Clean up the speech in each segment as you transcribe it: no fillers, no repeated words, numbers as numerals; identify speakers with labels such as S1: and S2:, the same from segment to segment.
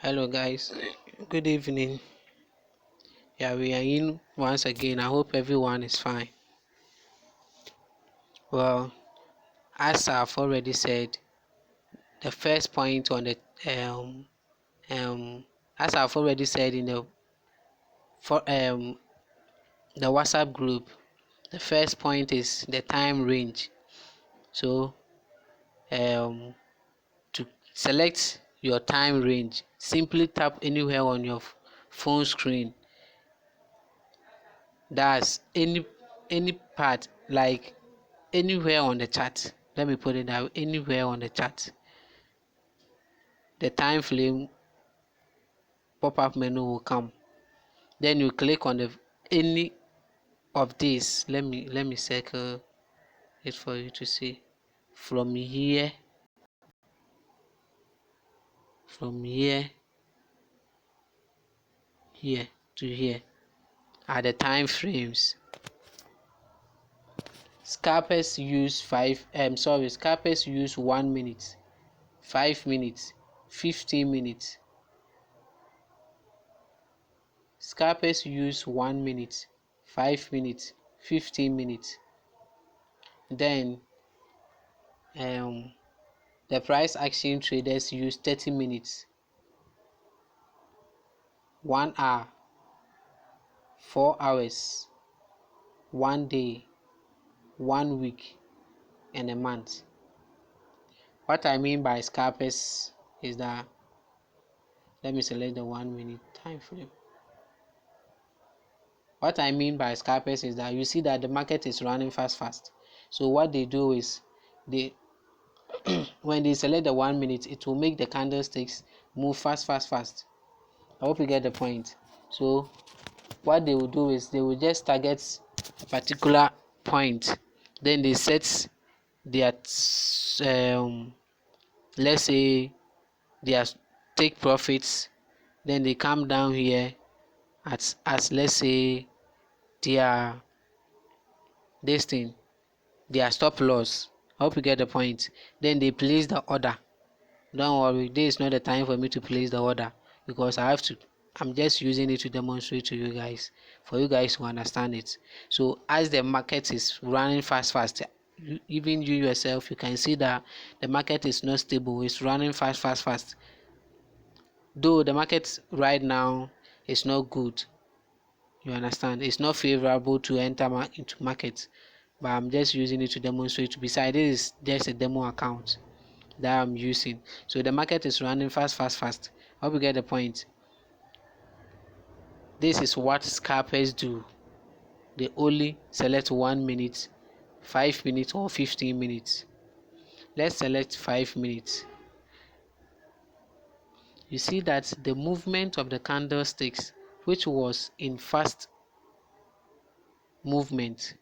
S1: Hello guys, good evening. Yeah, we are in once again. I hope everyone is fine. Well, as I've already said, the first point on the um as I've already said in for the WhatsApp group, the first point is the time range. So um to select your time range, simply tap anywhere on your phone screen. That's any part, like anywhere on the chart. Let me put it that anywhere on the chart. The time frame pop-up menu will come. Then you click on the any of these. Let me circle it for you to see. From here, from here, here to here are the time frames. Scalpers use 1 minute, 5 minutes, 15 minutes. Scalpers use 1 minute, 5 minutes, 15 minutes. Then the price action traders use 30 minutes, 1 hour, 4 hours, 1 day, 1 week, and a month. What I mean by scalpers is that, let me select the 1 minute time frame. What I mean by scalpers is that you see that the market is running fast. So what they do is they when they select the 1 minute, it will make the candlesticks move fast. I hope you get the point. So what they will do is they will just target a particular point, then they set their let's say their take profits, then they come down here at as let's say their this thing their stop loss. I hope you get the point. Then they place the order. Don't worry, this is not the time for me to place the order because I'm just using it to demonstrate to you guys, for you guys to understand it. So as the market is running fast, even you yourself, you can see that the market is not stable. It's running fast. Though the market right now is not good, you understand, it's not favorable to enter into market, but I'm just using it to demonstrate. Besides, this is just a demo account that I'm using. So the market is running fast. I hope you get the point. This is what scalpers do. They only select 1 minute, 5 minutes, or 15 minutes. Let's select 5 minutes. You see that the movement of the candlesticks, which was in fast movement,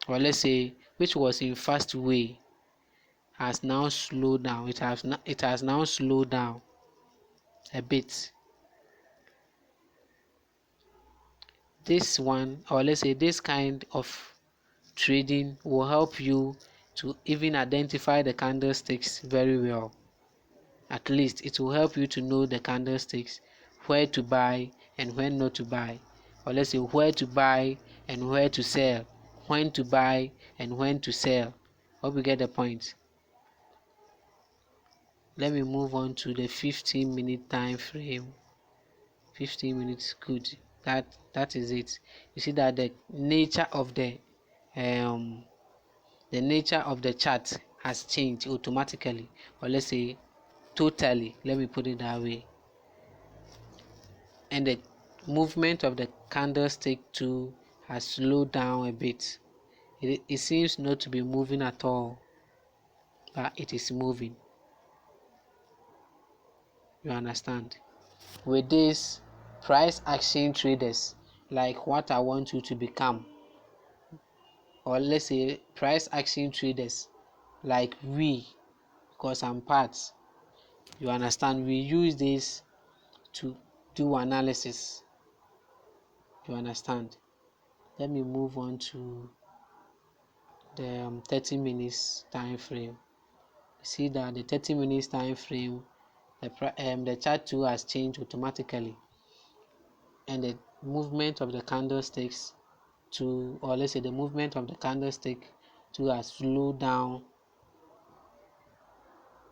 S1: or let's say which was in fast way, has now slowed down. It has now slowed down a bit. This one, or let's say this kind of trading, will help you to even identify the candlesticks very well. At least it will help you to know the candlesticks, where to buy and when not to buy, or let's say where to buy and where to sell, when to buy and when to sell. Hope you get the point. Let me move on to the 15-minute time frame. 15 minutes, good. That is it. You see that the nature of the chart has changed automatically, or let's say totally, let me put it that way. And the movement of the candlestick too has slowed down a bit. It seems not to be moving at all, but it is moving. You understand? With this, price action traders, like what I want you to become, or let's say price action traders like we, because I'm part, you understand, we use this to do analysis. You understand? Let me move on to the 30 minutes time frame. See that the 30 minutes time frame the chart too has changed automatically, and the movement of the candlesticks to, or let's say the movement of the candlestick to has slowed down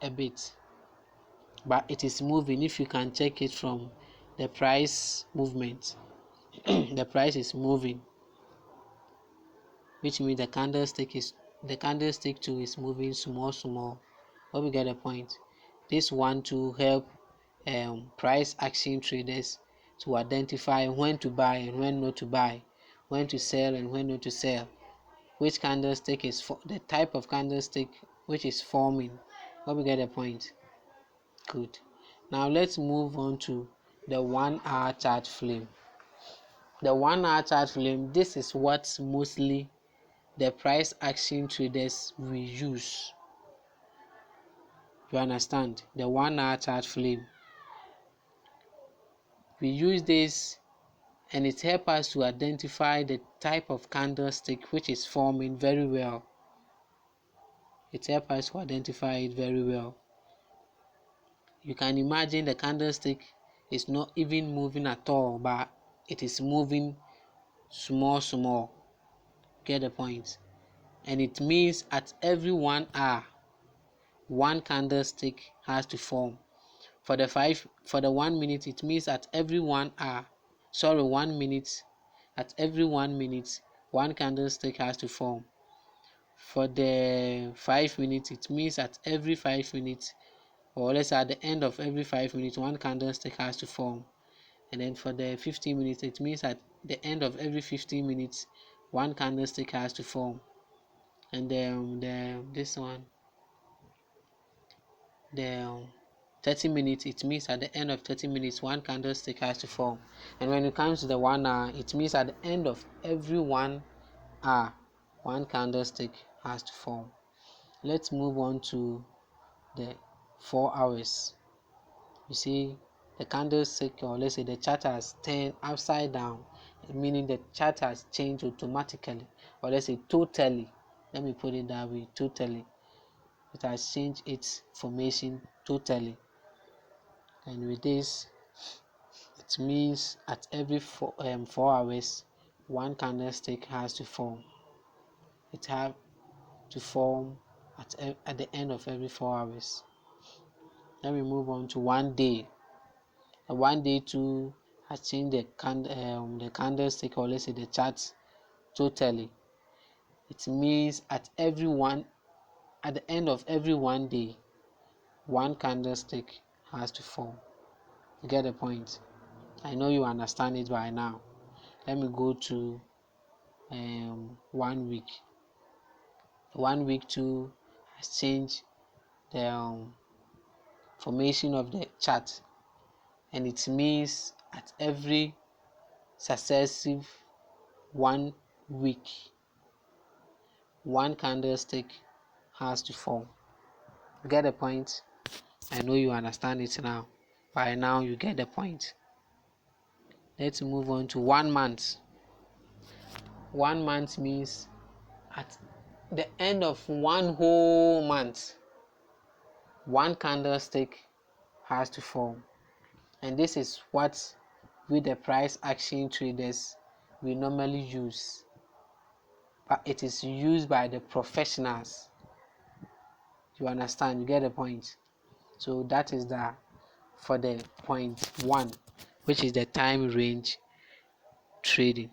S1: a bit, but it is moving. If you can check it from the price movement, the price is moving, which means the candlestick too is moving small. But we get a point. This one to help price action traders to identify when to buy and when not to buy, when to sell and when not to sell, which candlestick is the type of candlestick which is forming. But we get a point. Good. Now let's move on to the 1 hour chart flame. The 1 hour chart flame, this is what mostly the price action traders will use. You understand? The 1 hour chart flame, we use this, and it helps us to identify the type of candlestick which is forming very well. It helps us to identify it very well. You can imagine the candlestick is not even moving at all, but it is moving small. Get the point? And it means at every 1 hour, one candlestick has to form. For the 1 minute, it means at every 1 hour, 1 minute, at every 1 minute, one candlestick has to form. For the 5 minutes, it means at every 5 minutes, or let's say at the end of every 5 minutes, one candlestick has to form. And then for the 15 minutes, it means at the end of every 15 minutes, one candlestick has to form. And this one, the 30 minutes, it means at the end of 30 minutes, one candlestick has to form. And when it comes to the 1 hour, it means at the end of every 1 hour, one candlestick has to form. Let's move on to the 4 hours. You see, the candlestick, or let's say the chart has turned upside down, meaning the chart has changed automatically, or let's say totally. Let me put it that way, totally. It has changed its formation totally. And with this, it means at every 4 hours, one candlestick has to form. It has to form at the end of every 4 hours. Then we move on to 1 day. The 1 day too has changed the candlestick, or let's say the chart totally. It means at the end of every 1 day, one candlestick has to form. You get the point? I know you understand it by now. Let me go to 1 week. 1 week too has changed the formation of the chart, and it means at every successive 1 week, one candlestick has to form. You get the point? I know you understand it now. By now you get the point. Let's move on to 1 month. 1 month means at the end of one whole month, one candlestick has to form. And this is what we, the price action traders, we normally use, but it is used by the professionals. You understand? You get the point? So that is that for the point 1, which is the time range trading.